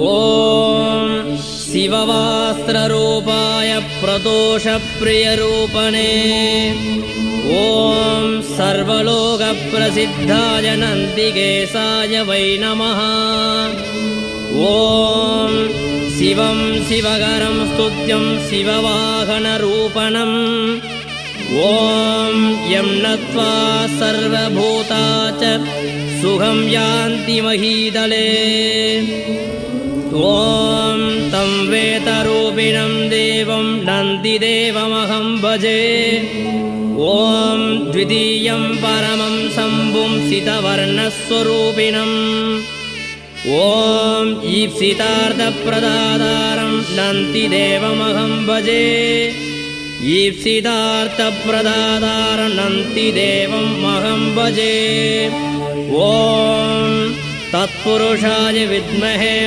ॐ शिववास्त्ररूपाय प्रदोषप्रियरूपणे ॐ सर्वलोकप्रसिद्धाय नन्दिकेशाय वै नमः। ॐ शिवं शिवकरं स्तुत्यं शिववाहनरूपणम् ॐ यं नत्वा सर्वभूता च सुखं यान्ति महीतले। ॐ तं वेदरूपिणं देवं नन्दिदेवमहं भजे। ॐ द्वितीयं परमं शम्भुं सितवर्णस्वरूपिणम् ॐ ईप्सितार्थप्रदातारं नन्दिदेवमहं भजे। ईप्सितार्थप्रदातारं नन्दिदेवमहं भजे। ॐ तत्पुरुषाय विद्महे